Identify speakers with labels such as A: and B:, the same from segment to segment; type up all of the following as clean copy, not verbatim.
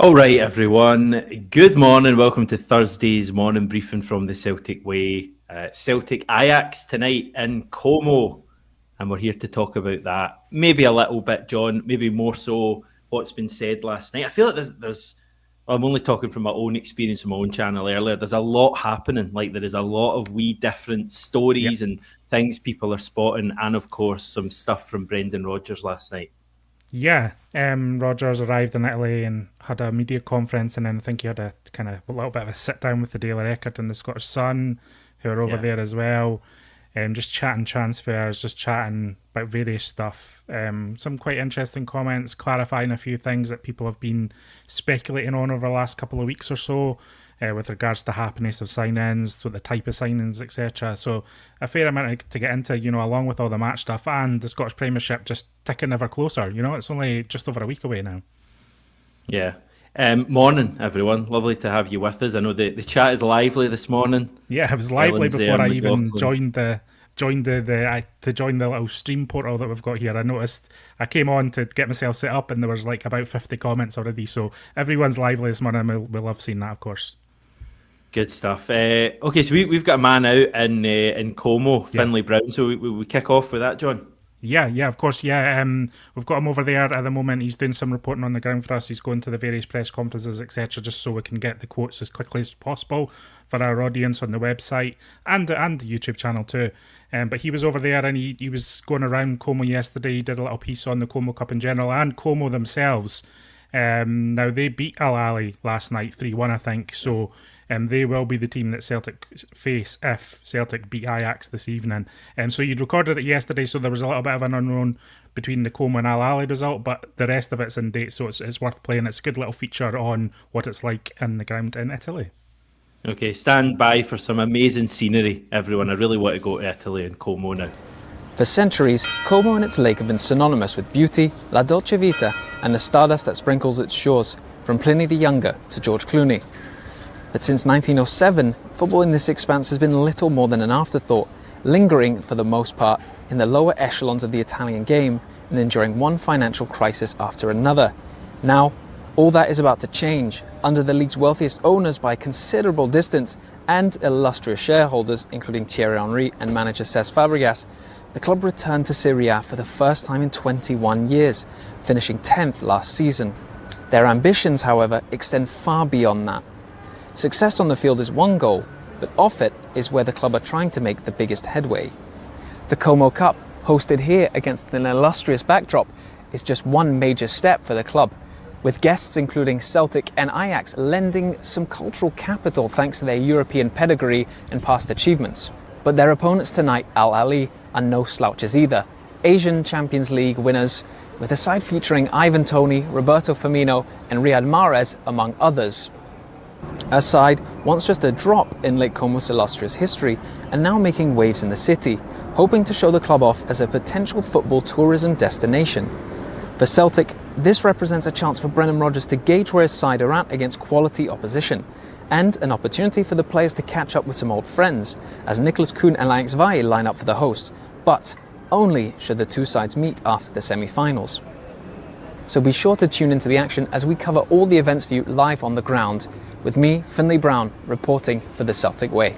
A: All right, everyone. Good morning. Welcome to Thursday's morning briefing from the Celtic Way. Celtic Ajax tonight in Como, and we're here to talk about that. Maybe a little bit, John. Maybe more so what's been said last night. I feel like there's I'm only talking from my own experience on my own channel earlier. There's a lot happening. Like there is a lot of wee different
B: Yep.
A: stories and things people are spotting, and of course some stuff from Brendan Rodgers last night.
B: Yeah. Rodgers arrived in Italy and had a media conference, and then I think he had a kind of a little bit of a sit down with the Daily Record and the Scottish Sun, who are over
A: Yeah.
B: there as well. Just chatting transfers, just chatting about various stuff. Some quite interesting comments, clarifying a few things that people have been speculating on over the last couple of weeks or so, with regards to happiness of sign-ins, with the type of signings, etc. So a fair amount to get into, along with all the match stuff and the Scottish Premiership just ticking ever closer. It's only just over a week away now.
A: Yeah. Morning, everyone. Lovely to have you with us. I know the chat is lively this morning.
B: Yeah, it was lively
A: Ellen's there,
B: before I even
A: McLaughlin.
B: joined to join the little stream portal that we've got here. I noticed I came on to get myself set up and there was like about 50 comments already. So everyone's lively this morning. We'll have seen that, of course.
A: Good stuff. Okay, so we've got a man out in Como,
B: Yeah.
A: Finlay Brown. So we kick off with that, John.
B: Yeah, of course, yeah. We've got him over there at the moment. He's doing some reporting on the ground for us. He's going to the various press conferences, etc., just so we can get the quotes as quickly as possible for our audience on the website and the YouTube channel too. But he was over there and he was going around Como yesterday. He did a little piece on the Como Cup in general and Como themselves. Now they beat Al Ahly last night 3-1, I think. So they will be the team that Celtic face if Celtic beat Ajax this evening. So you'd recorded it yesterday, so there was a little bit of an unknown between the Como and Al Ahly result, but the rest of it's in date, so it's worth playing. It's a good little feature on what it's like in the ground in Italy.
A: Okay, stand by for some amazing scenery, everyone. I really want to go to Italy and Como now.
C: For centuries, Como and its lake have been synonymous with beauty, la dolce vita, and the stardust that sprinkles its shores, from Pliny the Younger to George Clooney. But since 1907, football in this expanse has been little more than an afterthought, lingering for the most part in the lower echelons of the Italian game and enduring one financial crisis after another. Now, all that is about to change. Under the league's wealthiest owners by a considerable distance and illustrious shareholders, including Thierry Henry and manager Cesc Fabregas, the club returned to Serie A for the first time in 21 years, finishing 10th last season. Their ambitions, however, extend far beyond that. Success on the field is one goal, but off it is where the club are trying to make the biggest headway. The Como Cup, hosted here against an illustrious backdrop, is just one major step for the club, with guests including Celtic and Ajax lending some cultural capital thanks to their European pedigree and past achievements. But their opponents tonight, Al Ahly, are no slouches either. Asian Champions League winners, with a side featuring Ivan Toney, Roberto Firmino and Riyad Mahrez, among others. A side once just a drop in Lake Como's illustrious history and now making waves in the city, hoping to show the club off as a potential football tourism destination. For Celtic, this represents a chance for Brendan Rodgers to gauge where his side are at against quality opposition, and an opportunity for the players to catch up with some old friends, as Nicholas Coon and Alex Valle line up for the host, but only should the two sides meet after the semi-finals. So be sure to tune into the action as we cover all the events for you live on the ground, with me, Finlay Brown, reporting for the Celtic Way.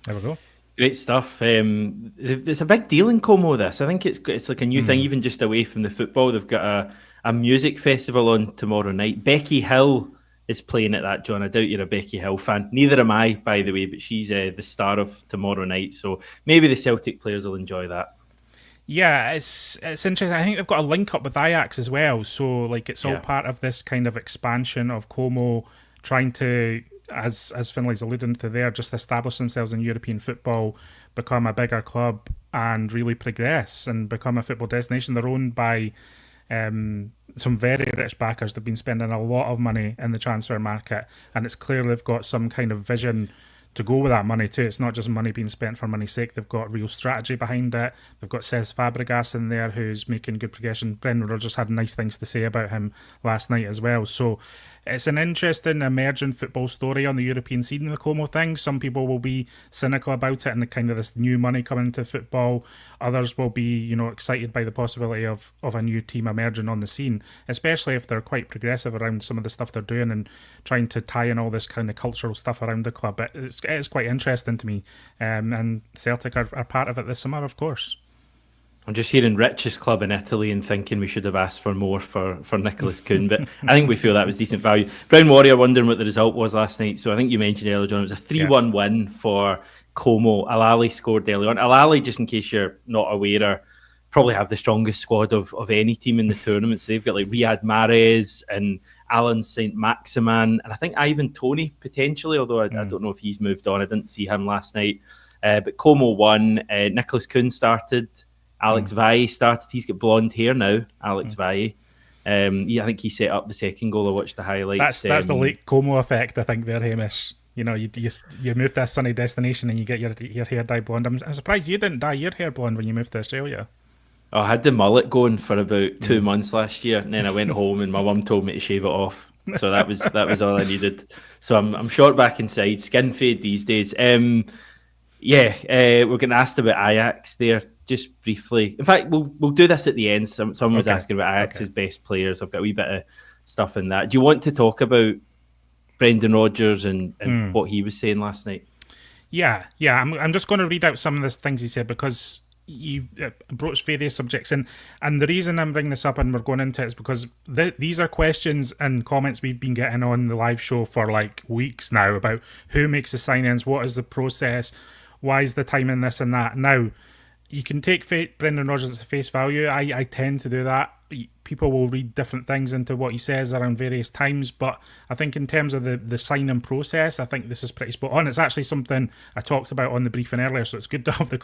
B: There we go.
A: Great stuff. It's a big deal in Como, this. I think it's like a new thing, even just away from the football. They've got a music festival on tomorrow night. Becky Hill is playing at that, John. I doubt you're a Becky Hill fan. Neither am I, by the way, but she's the star of tomorrow night. So maybe the Celtic players will enjoy that.
B: Yeah, it's interesting. I think they've got a link up with Ajax as well. So like it's all part of this kind of expansion of Como trying to, as Finlay's alluding to there, just establish themselves in European football, become a bigger club and really progress and become a football destination. They're owned by some very rich backers. They've been spending a lot of money in the transfer market, and it's clear they've got some kind of vision to go with that money too. It's not just money being spent for money's sake. They've got real strategy behind it. They've got Cesc Fabregas in there who's making good progression. Brendan Rodgers had nice things to say about him last night as well. So it's an interesting emerging football story on the European scene, the Como thing. Some people will be cynical about it and the kind of this new money coming into football. Others will be, excited by the possibility of a new team emerging on the scene, especially if they're quite progressive around some of the stuff they're doing and trying to tie in all this kind of cultural stuff around the club. It's quite interesting to me, and Celtic are part of it this summer, of course.
A: I'm just hearing richest club in Italy and thinking we should have asked for more for Nicholas Coon, but I think we feel that was decent value. Brown Warrior wondering what the result was last night. So I think you mentioned earlier, John, it was a 3-1 win for Como. Alali scored early on. Alali, just in case you're not aware, probably have the strongest squad of any team in the tournament. So they've got like Riyad Mahrez and Alan St. Maximan, and I think Ivan Toney potentially, although I don't know if he's moved on. I didn't see him last night. But Como won. Nicholas Coon started. Alex Valle started. He's got blonde hair now, Alex Valle. I think he set up the second goal. I watched the highlights.
B: That's the late Como effect, I think, there, Hamish. You move to a sunny destination and you get your hair dyed blonde. I'm surprised you didn't dye your hair blonde when you moved to Australia.
A: Oh, I had the mullet going for about 2 months last year, and then I went home and my mum told me to shave it off. So that was all I needed. So I'm short back inside, skin fade these days. We're getting asked about Ajax there. Just briefly. In fact, we'll do this at the end. Someone was asking about Ajax's best players. I've got a wee bit of stuff in that. Do you want to talk about Brendan Rodgers and what he was saying last night?
B: Yeah. I'm just going to read out some of the things he said because you broached various subjects. And the reason I'm bringing this up and we're going into it is because these are questions and comments we've been getting on the live show for like weeks now about who makes the signings, what is the process, why is the timing this and that. Now, you can take Brendan Rodgers at face value. I tend to do that. People will read different things into what he says around various times, but I think in terms of the signing process, I think this is pretty spot on. It's actually something I talked about on the briefing earlier, so it's good to have the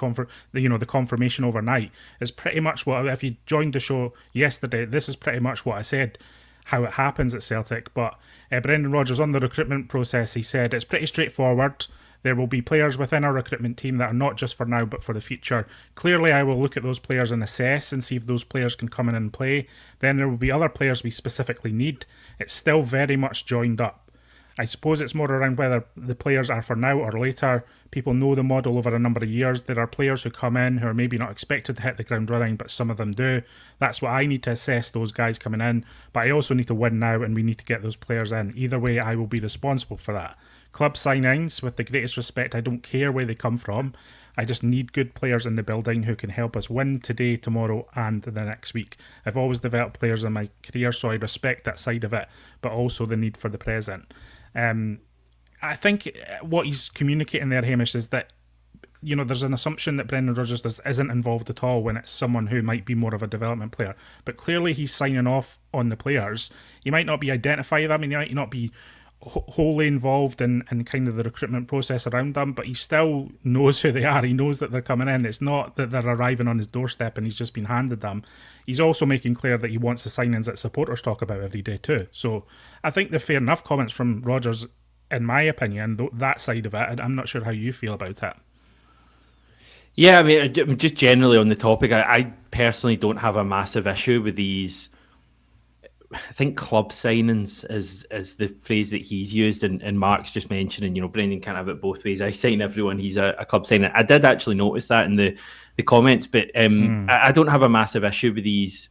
B: confirmation overnight. It's pretty much what, if you joined the show yesterday, this is pretty much what I said, how it happens at Celtic. But Brendan Rodgers, on the recruitment process, he said it's pretty straightforward. There will be players within our recruitment team that are not just for now, but for the future. Clearly, I will look at those players and assess and see if those players can come in and play. Then there will be other players we specifically need. It's still very much joined up. I suppose it's more around whether the players are for now or later. People know the model over a number of years. There are players who come in who are maybe not expected to hit the ground running, but some of them do. That's what I need to assess, those guys coming in. But I also need to win now, and we need to get those players in. Either way, I will be responsible for that. Club signings, with the greatest respect, I don't care where they come from. I just need good players in the building who can help us win today, tomorrow, and the next week. I've always developed players in my career, so I respect that side of it, but also the need for the present. I think what he's communicating there, Hamish, is that there's an assumption that Brendan Rodgers isn't involved at all when it's someone who might be more of a development player. But clearly he's signing off on the players. He might not be identifying them, and he might not be wholly involved in kind of the recruitment process around them, but he still knows who they are. He knows that they're coming in. It's not that they're arriving on his doorstep and he's just been handed them. He's also making clear that he wants the signings that supporters talk about every day too. So I think they're fair enough comments from Rodgers, in my opinion, that side of it. I'm not sure how you feel about it.
A: Yeah, I mean, just generally on the topic, I personally don't have a massive issue with these. I think club signings is the phrase that he's used, and Mark's just mentioning, Brendan can't have it both ways. I sign everyone, he's a club signing. I did actually notice that in the comments, but I don't have a massive issue with these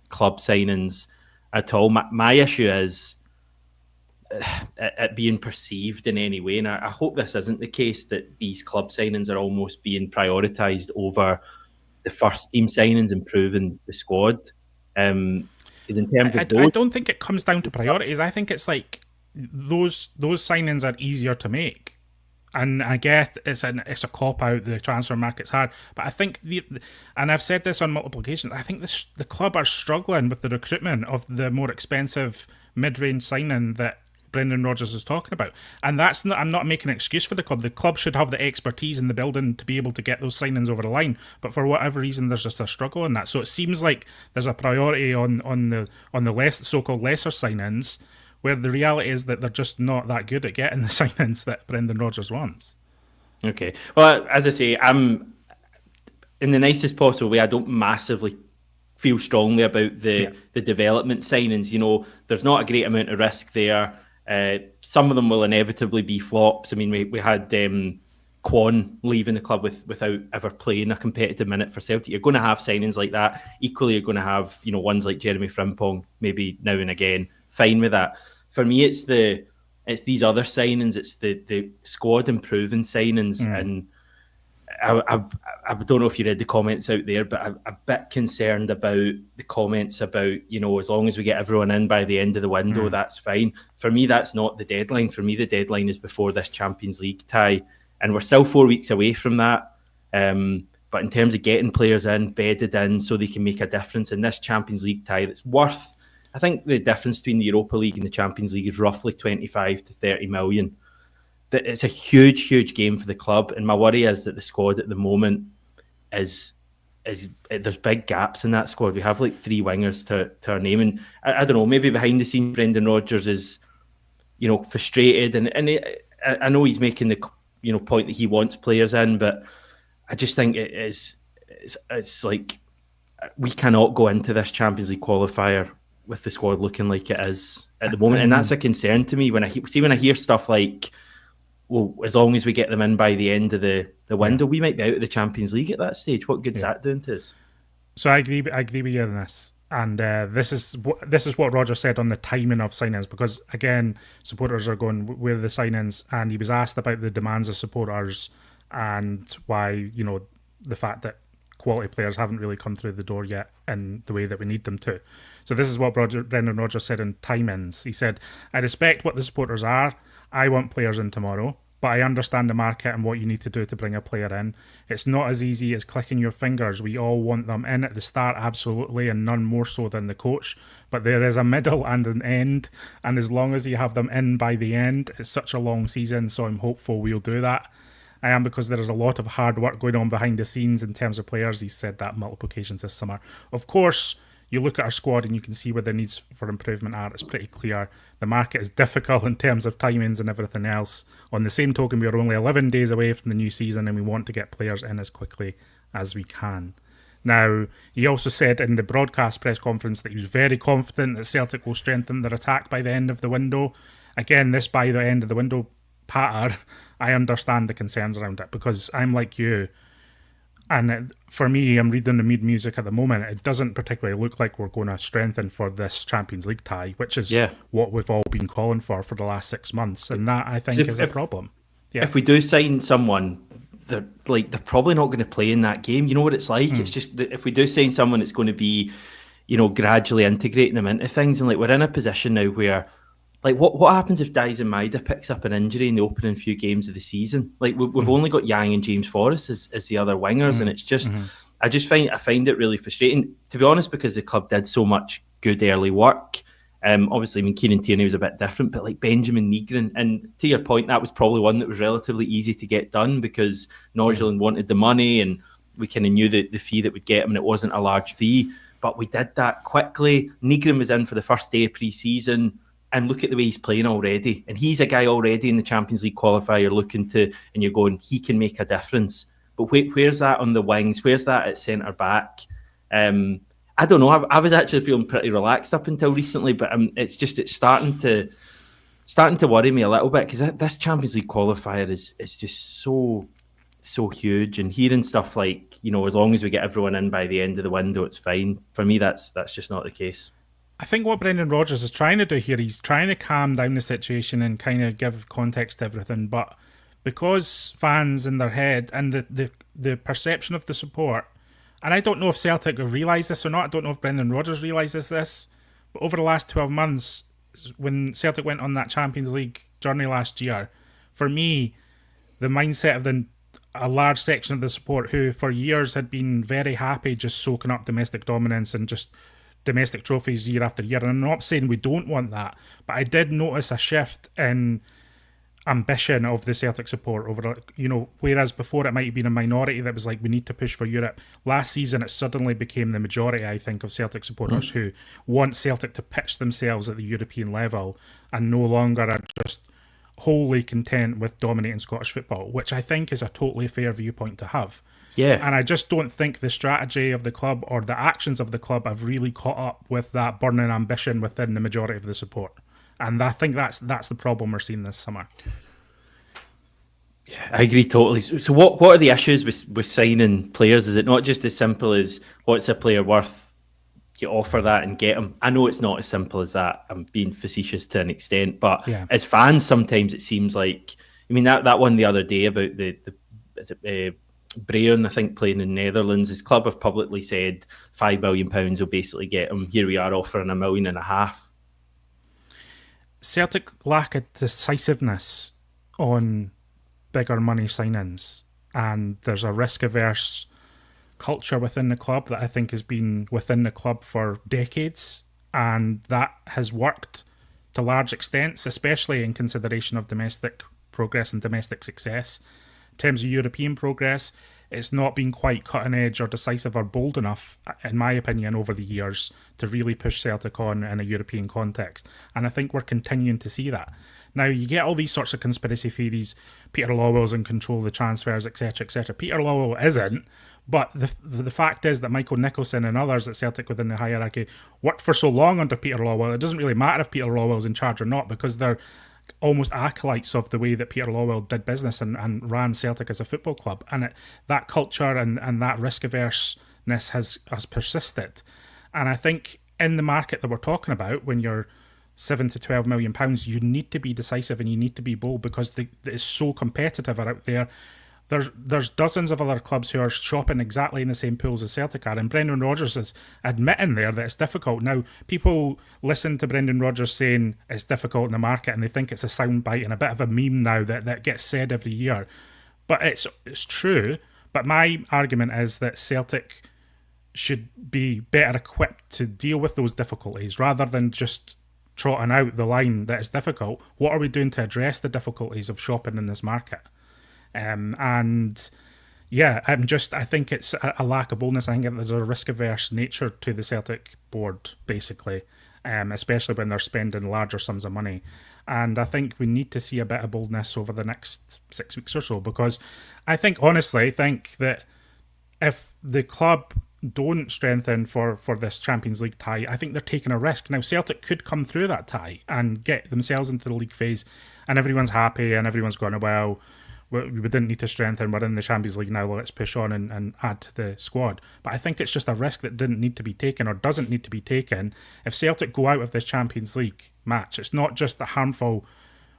A: club signings at all. My issue is it being perceived in any way, and I hope this isn't the case, that these club signings are almost being prioritised over the first team signings, improving the squad. In terms of
B: I don't think it comes down to priorities. I think it's like those signings are easier to make, and I guess it's a cop out. The transfer market's hard, but I think and I've said this on multiple occasions, I think the club are struggling with the recruitment of the more expensive mid-range signing that Brendan Rodgers is talking about. And I'm not making an excuse for the club. The club should have the expertise in the building to be able to get those signings over the line. But for whatever reason, there's just a struggle in that. So it seems like there's a priority on the so-called lesser signings, where the reality is that they're just not that good at getting the signings that Brendan Rodgers wants. Okay.
A: Well, as I say, I'm in the nicest possible way. I don't massively feel strongly about the development signings. You know, there's not a great amount of risk there. Some of them will inevitably be flops. I mean, we had Quon leaving the club without ever playing a competitive minute for Celtic. You're going to have signings like that. Equally, you're going to have, you know, ones like Jeremy Frimpong maybe now and again. Fine with that. For me, it's these other signings. It's the squad improving signings, and I don't know if you read the comments out there, but I'm a bit concerned about the comments about, you know, as long as we get everyone in by the end of the window, that's fine. For me, that's not the deadline. For me, the deadline is before this Champions League tie, and we're still 4 weeks away from that. But in terms of getting players in, bedded in, so they can make a difference in this Champions League tie, that's worth, I think the difference between the Europa League and the Champions League is roughly 25 to 30 million. It's a huge, huge game for the club, and my worry is that the squad at the moment is there's big gaps in that squad. We have like 3 wingers to our name, and I don't know, maybe behind the scenes Brendan Rodgers is, you know, frustrated, and I know he's making the, you know, point that he wants players in, but I just think it's like we cannot go into this Champions League qualifier with the squad looking like it is at the moment, and that's a concern to me when I hear stuff like, well, as long as we get them in by the end of the window, we might be out of the Champions League at that stage. What good's that doing to us?
B: So I agree with you on this, and this is what Roger said on the timing of signings, because again, supporters are going, where are the signings? And he was asked about the demands of supporters and why, you know, the fact that quality players haven't really come through the door yet in the way that we need them to. So this is what Brendan Rodgers said in timings. He said, "I respect what the supporters are. I want players in tomorrow, but I understand the market and what you need to do to bring a player in. It's not as easy as clicking your fingers. We all want them in at the start, absolutely, and none more so than the coach. But there is a middle and an end, and as long as you have them in by the end, it's such a long season, so I'm hopeful we'll do that. I am, because there is a lot of hard work going on behind the scenes in terms of players." He said that multiple occasions this summer. Of course, you look at our squad and you can see where the needs for improvement are. It's pretty clear. The market is difficult in terms of timings and everything else. On the same token, we are only 11 days away from the new season, and we want to get players in as quickly as we can. Now, he also said in the broadcast press conference that he was very confident that Celtic will strengthen their attack by the end of the window. Again, this by the end of the window patter, I understand the concerns around it, because I'm like you. And for me, I'm reading the mood music at the moment. It doesn't particularly look like we're going to strengthen for this Champions League tie, which is what we've all been calling for the last 6 months. And that, I think, is a problem. Yeah.
A: If we do sign someone, they're probably not going to play in that game. You know what it's like? It's just that if we do sign someone, it's going to be, you know, gradually integrating them into things. And like, we're in a position now where, like, what happens if Dyson Maeda picks up an injury in the opening few games of the season? Like, we've only got Yang and James Forrest as the other wingers, and it's just, I find it really frustrating, to be honest, because the club did so much good early work. Obviously, I mean, Kieran Tierney was a bit different, but like Benjamin Nygren, and to your point, that was probably one that was relatively easy to get done because Norgeland wanted the money, and we kind of knew the fee that would get him, and it wasn't a large fee. But we did that quickly. Nygren was in for the first day of pre-season. And look at the way he's playing already. And he's a guy already in the Champions League qualifier looking to, and you're going, he can make a difference. But where's that on the wings? Where's that at centre-back? I don't know. I was actually feeling pretty relaxed up until recently, but it's starting to worry me a little bit, because this Champions League qualifier is just so huge. And hearing stuff like, you know, as long as we get everyone in by the end of the window, it's fine. For me, that's just not the case.
B: I think what Brendan Rodgers is trying to do here, he's trying to calm down the situation and kind of give context to everything. But because fans in their head and the perception of the support, and I don't know if Celtic have realised this or not, I don't know if Brendan Rodgers realises this, but over the last 12 months, when Celtic went on that Champions League journey last year, for me, the mindset of a large section of the support who for years had been very happy just soaking up domestic dominance and just domestic trophies year after year, and I'm not saying we don't want that, but I did notice a shift in ambition of the Celtic support over, you know, whereas before it might have been a minority that was like, we need to push for Europe. Last season it suddenly became the majority, I think, of Celtic supporters who want Celtic to pitch themselves at the European level and no longer are just wholly content with dominating Scottish football, which I think is a totally fair viewpoint to have.
A: Yeah.
B: And I just don't think the strategy of the club or the actions of the club have really caught up with that burning ambition within the majority of the support. And I think that's the problem we're seeing this summer.
A: Yeah, I agree totally. So what are the issues with signing players? Is it not just as simple as what's a player worth? You offer that and get them. I know it's not as simple as that. I'm being facetious to an extent, but as fans, sometimes it seems like. I mean that one the other day about the is it Brayon, I think, playing in Netherlands. His club have publicly said £5 million will basically get him. Here we are offering £1.5 million.
B: Celtic lack a decisiveness on bigger money signings, and there's a risk averse culture within the club that I think has been within the club for decades, and that has worked to large extents, especially in consideration of domestic progress and domestic success. In terms of European progress, it's not been quite cutting edge or decisive or bold enough, in my opinion, over the years to really push Celtic on in a European context. And I think we're continuing to see that. Now, you get all these sorts of conspiracy theories. Peter Lawwell's in control of the transfers, etc., etc. Peter Lawwell isn't. But the fact is that Michael Nicholson and others at Celtic within the hierarchy worked for so long under Peter Lawwell. It doesn't really matter if Peter Lawwell's in charge or not, because they're almost acolytes of the way that Peter Lawwell did business and ran Celtic as a football club. And that culture and that risk averseness has persisted. And I think in the market that we're talking about, when you're £7 to £12 million, you need to be decisive and you need to be bold, because it's so competitive out there. There's dozens of other clubs who are shopping exactly in the same pools as Celtic are, and Brendan Rodgers is admitting there that it's difficult. Now, people listen to Brendan Rodgers saying it's difficult in the market and they think it's a soundbite and a bit of a meme now that gets said every year. But it's true. But my argument is that Celtic should be better equipped to deal with those difficulties rather than just trotting out the line that it's difficult. What are we doing to address the difficulties of shopping in this market? I think it's a lack of boldness. I think there's a risk-averse nature to the Celtic board, basically, especially when they're spending larger sums of money. And I think we need to see a bit of boldness over the next 6 weeks or so, because I honestly think that if the club don't strengthen for this Champions League tie, I think they're taking a risk. Now, Celtic could come through that tie and get themselves into the league phase, and everyone's happy and everyone's going, well, we didn't need to strengthen, we're in the Champions League now, let's push on and add to the squad. But I think it's just a risk that didn't need to be taken or doesn't need to be taken. If Celtic go out of this Champions League match, it's not just harmful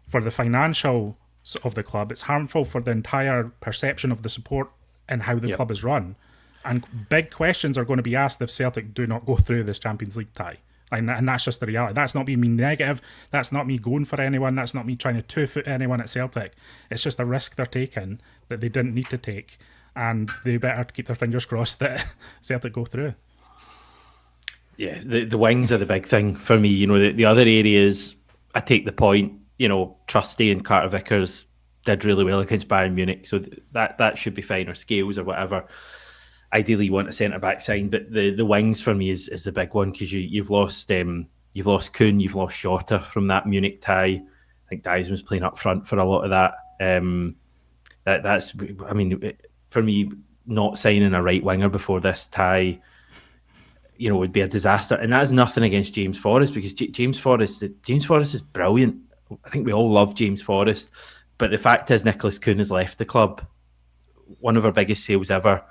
B: for the financial of the club, it's harmful for the entire perception of the support and how the club is run. And big questions are going to be asked if Celtic do not go through this Champions League tie. And that's just the reality. That's not me being negative. That's not me going for anyone. That's not me trying to two-foot anyone at Celtic. It's just a risk they're taking that they didn't need to take. And they better keep their fingers crossed that Celtic go through.
A: Yeah, the wings are the big thing for me. You know, the other areas, I take the point. You know, Trusty and Carter Vickers did really well against Bayern Munich. So that should be fine, or Scales or whatever. Ideally, you want a centre-back sign, but the wings for me is the big one, because you've lost Coon, you've lost Shota from that Munich tie. I think Dijsman's playing up front for a lot of that. That's, I mean, for me, not signing a right winger before this tie, you know, would be a disaster. And that's nothing against James Forrest, because James Forrest is brilliant. I think we all love James Forrest, but the fact is Nicholas Coon has left the club, one of our biggest sales ever.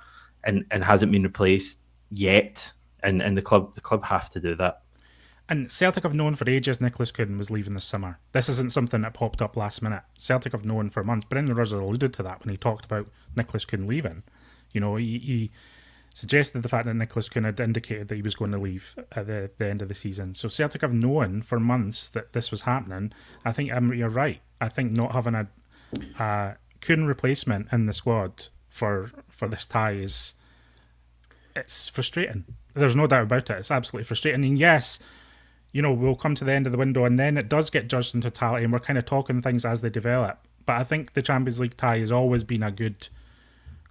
A: And hasn't been replaced yet, and the club have to do that.
B: And Celtic have known for ages Nicholas Coon was leaving this summer. This isn't something that popped up last minute. Celtic have known for months. Brendan Rodgers alluded to that when he talked about Nicholas Coon leaving. You know, he suggested the fact that Nicholas Coon had indicated that he was going to leave at the end of the season. So Celtic have known for months that this was happening. I think you're right. I think not having a Coon replacement in the squad for this tie it's frustrating. There's no doubt about it. It's absolutely frustrating. And yes, you know, we'll come to the end of the window and then it does get judged in totality and we're kind of talking things as they develop. But I think the Champions League tie has always been a good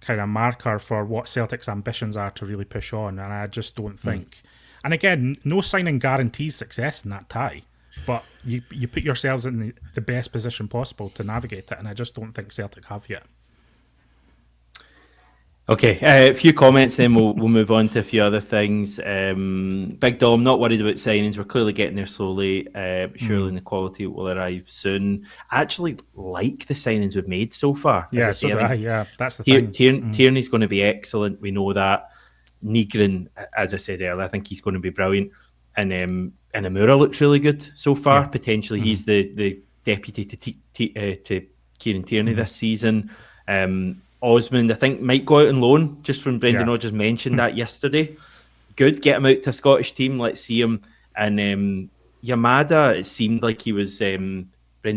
B: kind of marker for what Celtic's ambitions are to really push on. And I just don't think... And again, no signing guarantees success in that tie. But you put yourselves in the best position possible to navigate it. And I just don't think Celtic have yet.
A: Okay, a few comments, then we'll move on to a few other things. Big Dom, not worried about signings. We're clearly getting there slowly. Surely the quality will arrive soon. I actually like the signings we've made so far.
B: Yeah, so do I. Yeah, that's the thing.
A: Tierney's going to be excellent. We know that. Nigren, as I said earlier, I think he's going to be brilliant. And Amura looks really good so far. Potentially, he's the deputy to Kieran Tierney this season. Osmond, I think, might go out on loan, just when Brendan Rodgers mentioned that yesterday. Good, get him out to a Scottish team, let's see him. And Yamada, it seemed like he was Brendan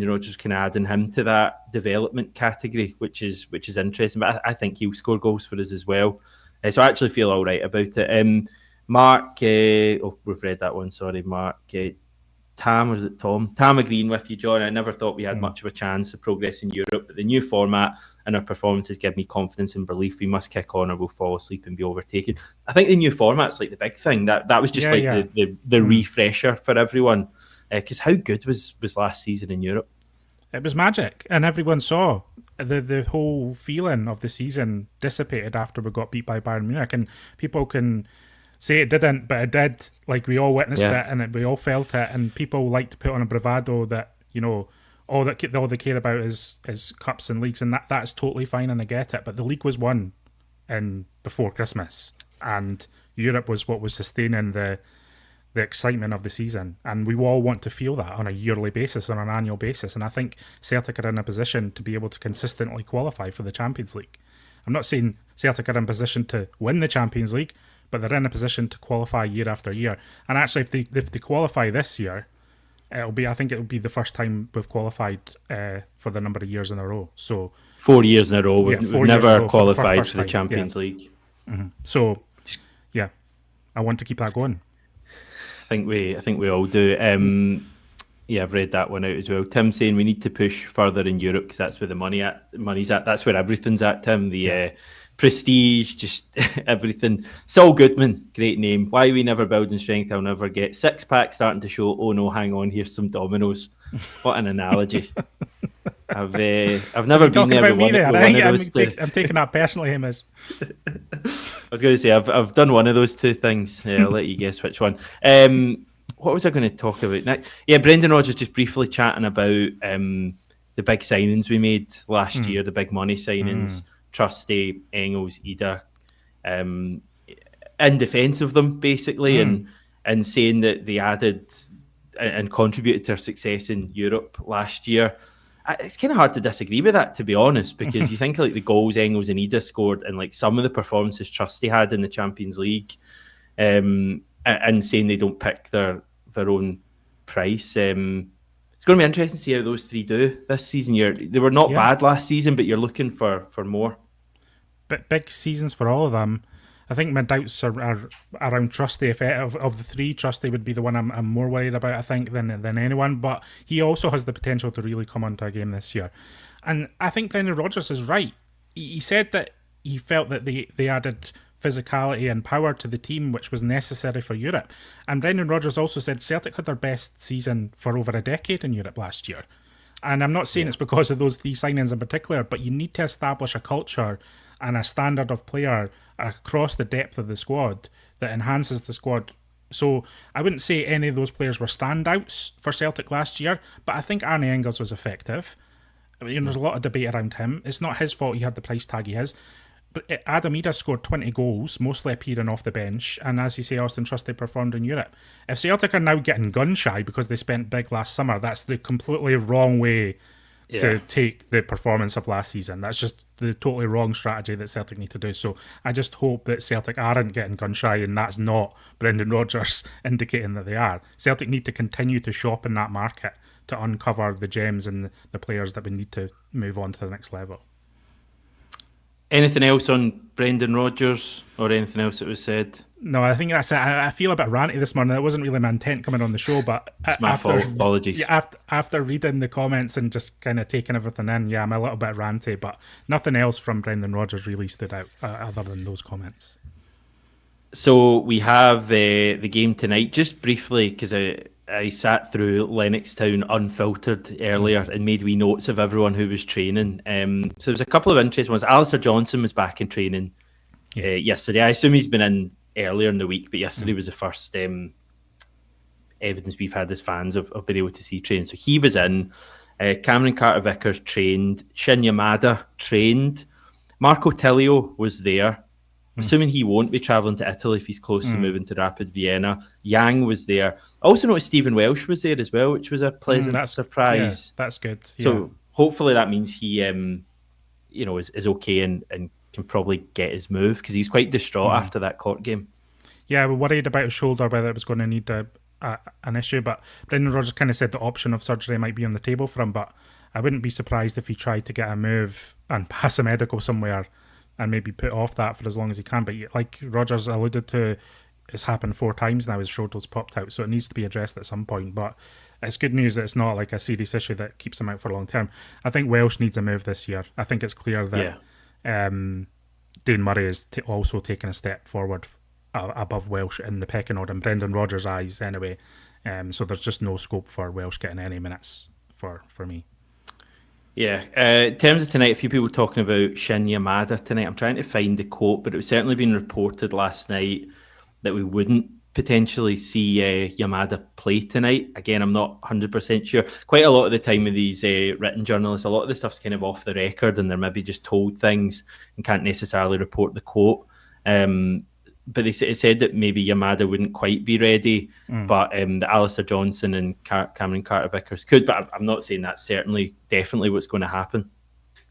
A: Rodgers kind of adding him to that development category, which is interesting. But I think he'll score goals for us as well. So I actually feel all right about it. Mark, we've read that one, sorry, Mark. Tam, or is it Tom? Tam, agreeing with you, John. I never thought we had much of a chance of progress in Europe, but the new format and our performances give me confidence and belief. We must kick on or we'll fall asleep and be overtaken. I think the new format's like the big thing. That was just the refresher for everyone. Because how good was last season in Europe?
B: It was magic, and everyone saw the whole feeling of the season dissipated after we got beat by Bayern Munich, and people can say it didn't, but it did. Like, we all witnessed it, and we all felt it, and people like to put on a bravado that, you know, all they care about is cups and leagues, and that's totally fine, and I get it. But the league was won before Christmas, and Europe was what was sustaining the excitement of the season, and we all want to feel that on a yearly basis, on an annual basis. And I think Celtic are in a position to be able to consistently qualify for the Champions League. I'm not saying Celtic are in a position to win the Champions League, but they're in a position to qualify year after year. And actually, if they qualify this year, I think it'll be the first time we've qualified for the number of years in a row. So
A: 4 years in a row, we've never qualified for the Champions League.
B: Mm-hmm. So, yeah, I want to keep that going.
A: I think we all do. I've read that one out as well. Tim saying we need to push further in Europe because that's where the money's at. That's where everything's at, Tim. Prestige, just everything. Saul Goodman, great name. Why we never build in strength, I'll never get. Six pack starting to show. Oh no, hang on, here's some dominoes. What an analogy. I've never been there with one of those.
B: I'm taking that personally, Hamish.
A: I was going to say I've done one of those two things. I'll let you guess which one. What was I going to talk about next? Yeah, Brendan Rodgers just briefly chatting about the big signings we made last year, the big money signings. Trusty, Engels, Ida, in defence of them, basically, and saying that they added and contributed to our success in Europe last year. It's kind of hard to disagree with that, to be honest, because you think like the goals Engels and Ida scored and like some of the performances Trusty had in the Champions League, and saying they don't pick their own price. It's going to be interesting to see how those three do this season. They were not bad last season, but you're looking for more.
B: But big seasons for all of them. I think my doubts are around Trusty. Of the three, Trusty would be the one I'm more worried about, I think, than anyone. But he also has the potential to really come onto a game this year. And I think Brendan Rodgers is right. He said that he felt that they added physicality and power to the team, which was necessary for Europe. And Brendan Rodgers also said Celtic had their best season for over a decade in Europe last year. And I'm not saying it's because of those three signings in particular, but you need to establish a culture and a standard of player across the depth of the squad that enhances the squad. So I wouldn't say any of those players were standouts for Celtic last year, but I think Arne Engels was effective. I mean, there's a lot of debate around him. It's not his fault he had the price tag he has. But Adam Ida scored 20 goals, mostly appearing off the bench, and as you say, Austin Trusty performed in Europe. If Celtic are now getting gun-shy because they spent big last summer, that's the completely wrong way to take the performance of last season. That's just the totally wrong strategy that Celtic need to do. So I just hope that Celtic aren't getting gun-shy, and that's not Brendan Rodgers indicating that they are. Celtic need to continue to shop in that market to uncover the gems and the players that we need to move on to the next level.
A: Anything else on Brendan Rodgers or anything else that was said?
B: No, I think that's it. I feel a bit ranty this morning. That wasn't really my intent coming on the show, but
A: it's my fault. Apologies.
B: Yeah, after reading the comments and just kind of taking everything in, I'm a little bit ranty, but nothing else from Brendan Rodgers really stood out other than those comments.
A: So we have the game tonight, just briefly, because I sat through Lennoxtown unfiltered earlier and made wee notes of everyone who was training. So there's a couple of interesting ones. Alistair Johnson was back in training yesterday. I assume he's been in earlier in the week, but yesterday was the first evidence we've had as fans of being able to see training. So he was in. Cameron Carter-Vickers trained. Shin Yamada trained. Marco Tilio was there. Assuming he won't be travelling to Italy if he's close to moving to Rapid Vienna. Yang was there. I also noticed Stephen Welsh was there as well, which was a pleasant surprise.
B: Yeah, that's good.
A: So hopefully that means he, is okay and can probably get his move, because he was quite distraught after that Cork game.
B: Yeah, we're worried about his shoulder, whether it was going to need an issue. But Brendan Rodgers kind of said the option of surgery might be on the table for him. But I wouldn't be surprised if he tried to get a move and pass a medical somewhere and maybe put off that for as long as he can. But like Rodgers alluded to, it's happened 4 times now, his shoulder's popped out, so it needs to be addressed at some point. But it's good news that it's not like a serious issue that keeps him out for long term. I think Welsh needs a move this year. I think it's clear that Dane Murray is also taking a step forward above Welsh in the pecking order, in Brendan Rodgers' eyes anyway. So there's just no scope for Welsh getting any minutes for me.
A: Yeah, in terms of tonight, a few people talking about Shin Yamada tonight. I'm trying to find the quote, but it was certainly been reported last night that we wouldn't potentially see Yamada play tonight. Again, I'm not 100% sure. Quite a lot of the time with these written journalists, a lot of the stuff's kind of off the record and they're maybe just told things and can't necessarily report the quote. But it said that maybe Yamada wouldn't quite be ready, but that Alistair Johnson and Cameron Carter-Vickers could. But I'm not saying that's definitely what's going to happen.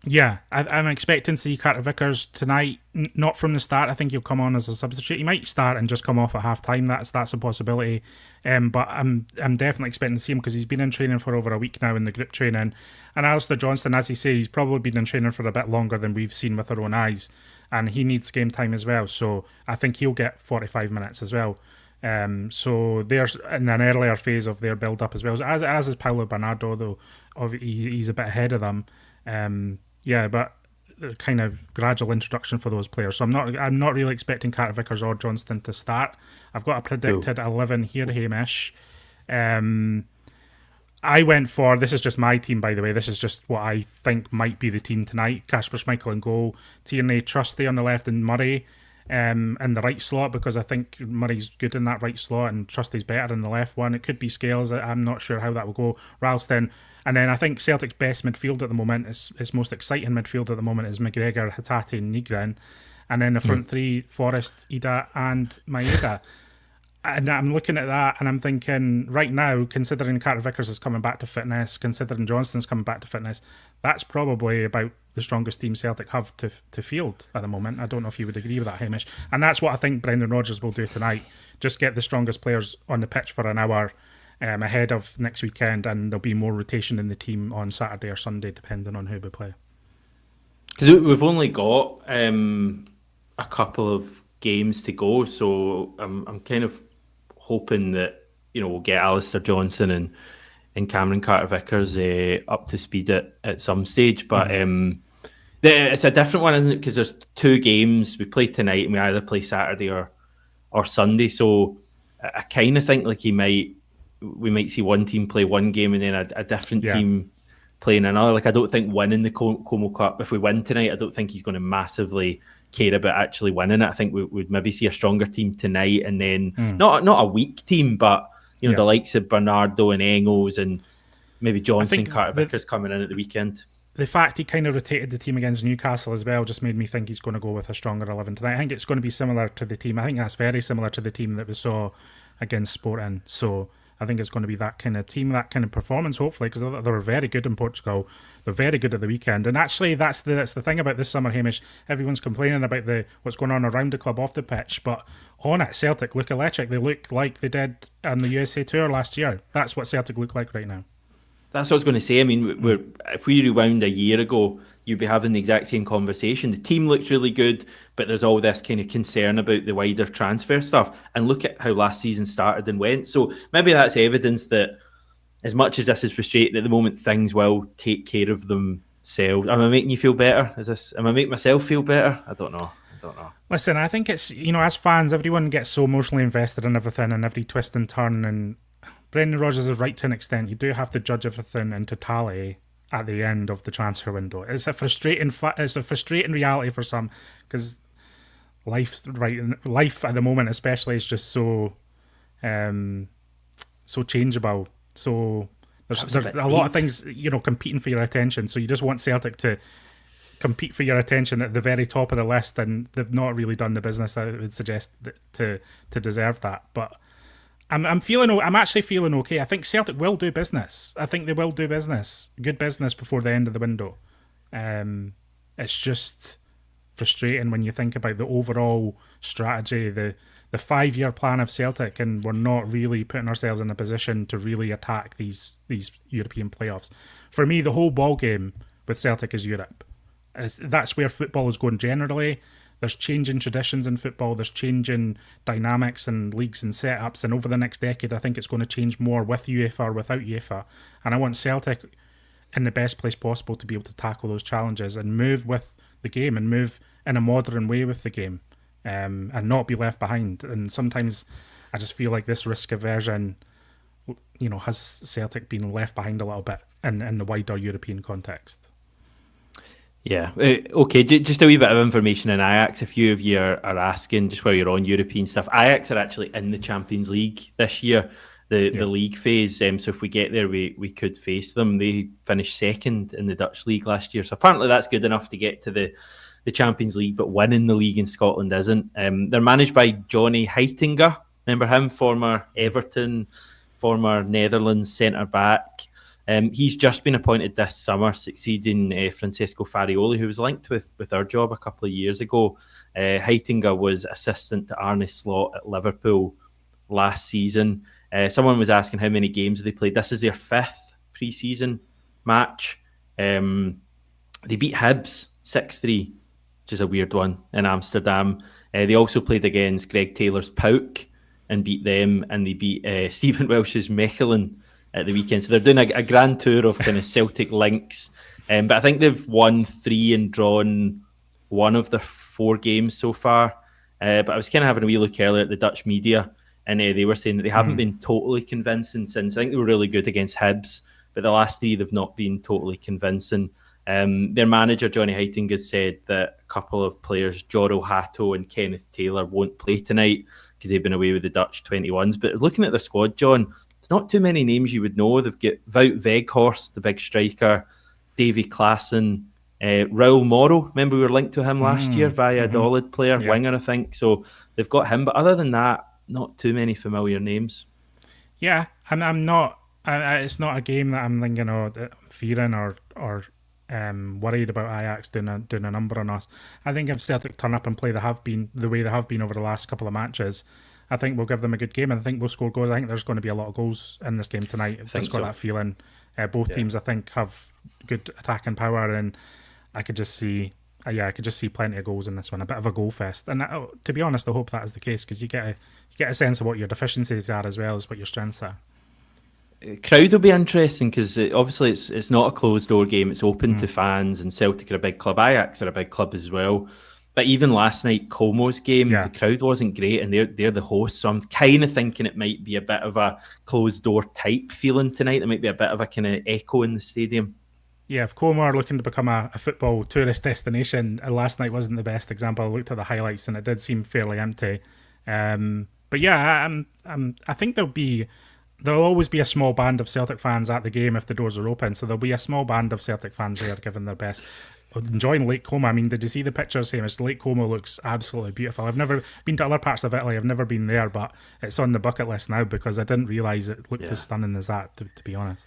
B: Yeah, I'm expecting to see Carter-Vickers tonight, not from the start. I think he'll come on as a substitute. He might start and just come off at half-time. That's a possibility. But I'm definitely expecting to see him because he's been in training for over a week now in the group training. And Alistair Johnston, as you say, he's probably been in training for a bit longer than we've seen with our own eyes. And he needs game time as well. So I think he'll get 45 minutes as well. So they're in an earlier phase of their build-up as well. As is Paulo Bernardo, though he's a bit ahead of them. But kind of gradual introduction for those players. So I'm not really expecting Carter-Vickers or Johnston to start. I've got a predicted 11 here, Hamish. I went for, this is just my team, by the way, this is just what I think might be the team tonight. Kasper Schmeichel in goal, Tierney, Trusty on the left, and Murray in the right slot, because I think Murray's good in that right slot and Trusty's better in the left one. It could be Scales, I'm not sure how that will go. Ralston, and then I think Celtic's best midfield at the moment, his most exciting midfield at the moment is McGregor, Hatate and Nygren. And then the front three, Forrest, Ida and Maeda. And I'm looking at that and I'm thinking, right now, considering Carter-Vickers is coming back to fitness, considering Johnston's coming back to fitness, that's probably about the strongest team Celtic have to field at the moment. I don't know if you would agree with that, Hamish. And that's what I think Brendan Rodgers will do tonight. Just get the strongest players on the pitch for an hour ahead of next weekend, and there'll be more rotation in the team on Saturday or Sunday, depending on who we play.
A: Because we've only got a couple of games to go, so I'm kind of hoping that we'll get Alistair Johnson and Cameron Carter-Vickers up to speed at some stage. But it's a different one, isn't it? Because there's 2 games. We play tonight and we either play Saturday or Sunday. So I kind of think like we might see one team play one game and then a different team playing another. Like I don't think winning the Como Cup, if we win tonight, I don't think he's going to massively care about actually winning it. I think we'd maybe see a stronger team tonight, and then not a weak team, but the likes of Bernardo and Engels and maybe Johnson and Carter-Vickers coming in at the weekend. The
B: fact he kind of rotated the team against Newcastle as well just made me think he's going to go with a stronger 11 tonight. I think it's going to be similar to the team. I think that's very similar to the team that we saw against Sporting. So I think it's going to be that kind of team, that kind of performance, hopefully, because they were very good in Portugal. They're very good at the weekend. And actually, that's the thing about this summer, Hamish. Everyone's complaining about what's going on around the club off the pitch, but on it, Celtic look electric. They look like they did on the USA Tour last year. That's what Celtic look like right now.
A: That's what I was going to say. I mean, if we rewound a year ago, you'd be having the exact same conversation. The team looks really good, but there's all this kind of concern about the wider transfer stuff. And look at how last season started and went. So maybe that's evidence that as much as this is frustrating at the moment, things will take care of themselves. Am I making you feel better? Am I making myself feel better? I don't know.
B: Listen, I think it's, as fans, everyone gets so emotionally invested in everything and every twist and turn. And Brendan Rodgers is right to an extent. You do have to judge everything in totality at the end of the transfer window. It's a frustrating reality for some, because life at the moment, especially, is just so changeable. So there's a lot of things, competing for your attention. So you just want Celtic to compete for your attention at the very top of the list, and they've not really done the business that would suggest to deserve that. But I'm actually feeling okay. I think Celtic will do business. I think they will do good business before the end of the window. It's just frustrating when you think about the overall strategy, the 5-year plan of Celtic, and we're not really putting ourselves in a position to really attack these European playoffs. For me, the whole ball game with Celtic is Europe. That's where football is going generally. There's changing traditions in football. There's changing dynamics and leagues and setups. And over the next decade, I think it's going to change more with UEFA or without UEFA. And I want Celtic in the best place possible to be able to tackle those challenges and move with the game and move in a modern way with the game, and not be left behind. And sometimes I just feel like this risk aversion, has Celtic been left behind a little bit in the wider European context.
A: Yeah. Okay, just a wee bit of information in Ajax. A few of you are asking, just while you're on European stuff, Ajax are actually in the Champions League this year, the league phase. So if we get there, we could face them. They finished second in the Dutch league last year. So apparently that's good enough to get to the Champions League, but winning the league in Scotland isn't. They're managed by Johnny Heitinga. Remember him? Former Everton, former Netherlands centre-back. He's just been appointed this summer, succeeding Francesco Farioli, who was linked with our job a couple of years ago. Heitinga was assistant to Arne Slot at Liverpool last season. Someone was asking how many games they played. This is their 5th pre-season match. They beat Hibs 6-3, which is a weird one, in Amsterdam. They also played against Greg Taylor's Pauk and beat them, and they beat Stephen Welsh's Mechelen at the weekend. So they're doing a grand tour of kind of Celtic links. But I think they've won 3 and drawn 1 of their 4 games so far. But I was kind of having a wee look earlier at the Dutch media, and they were saying that they haven't been totally convincing since. I think they were really good against Hibs, but the last 3 they've not been totally convincing. Their manager, Johnny Heitinga, has said that a couple of players, Joro Hato and Kenneth Taylor, won't play tonight because they've been away with the Dutch 21s. But looking at their squad, John, it's not too many names you would know. They've got Wout Weghorst, the big striker, Davy Klaassen, Raul Moro. Remember we were linked to him last year via Valladolid player, winger, I think. So they've got him. But other than that, not too many familiar names.
B: Yeah, and I'm not... it's not a game that I'm thinking, fearing or worried about Ajax doing a number on us. I think if Celtic turn up and play the way they have been over the last couple of matches, I think we'll give them a good game, and I think we'll score goals. I think there's going to be a lot of goals in this game tonight. I've just got that feeling. Both teams, I think, have good attacking power, and I could just see plenty of goals in this one. A bit of a goal fest, and to be honest, I hope that is the case, because you get a sense of what your deficiencies are as well as what your strengths are.
A: Crowd will be interesting because obviously it's not a closed door game. It's open to fans, and Celtic are a big club. Ajax are a big club as well. But even last night, Como's game, the crowd wasn't great, and they're the hosts. So I'm kind of thinking it might be a bit of a closed door type feeling tonight. There might be a bit of a kind of echo in the stadium.
B: Yeah, if Como are looking to become a football tourist destination, last night wasn't the best example. I looked at the highlights and it did seem fairly empty. But yeah, I think there'll always be a small band of Celtic fans at the game if the doors are open. So there'll be a small band of Celtic fans there giving their best. Enjoying Lake Como. I mean, did you see the pictures, Hamish? Lake Como looks absolutely beautiful. I've never been to other parts of Italy. I've never been there, but it's on the bucket list now because I didn't realise it looked as stunning as that, to be honest.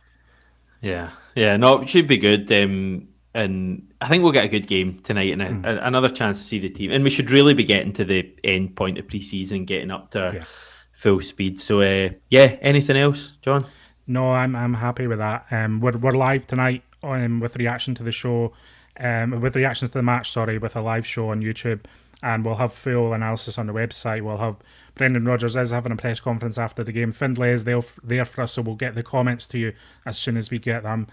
A: Yeah, no, it should be good. And I think we'll get a good game tonight and another chance to see the team. And we should really be getting to the end point of pre-season, getting up to full speed. So, anything else, John?
B: No, I'm happy with that. We're live tonight with reaction to the show. With reactions to the match, with a live show on YouTube, and we'll have full analysis on the website. We'll have Brendan Rodgers is having a press conference after the game. Findlay is there for us, so we'll get the comments to you as soon as we get them.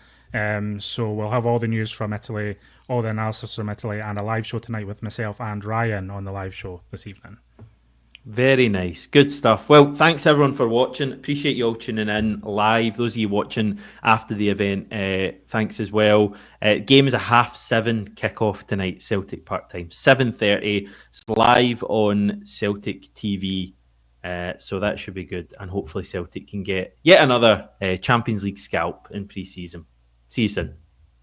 B: So we'll have all the news from Italy, all the analysis from Italy, and a live show tonight with myself and Ryan on the live show this evening.
A: Very nice. Good stuff. Well, thanks everyone for watching. Appreciate you all tuning in live. Those of you watching after the event, thanks as well. Game is a 7:30 kickoff tonight, Celtic Park time. 7:30. It's live on Celtic TV. So that should be good. And hopefully Celtic can get yet another Champions League scalp in pre-season. See you soon.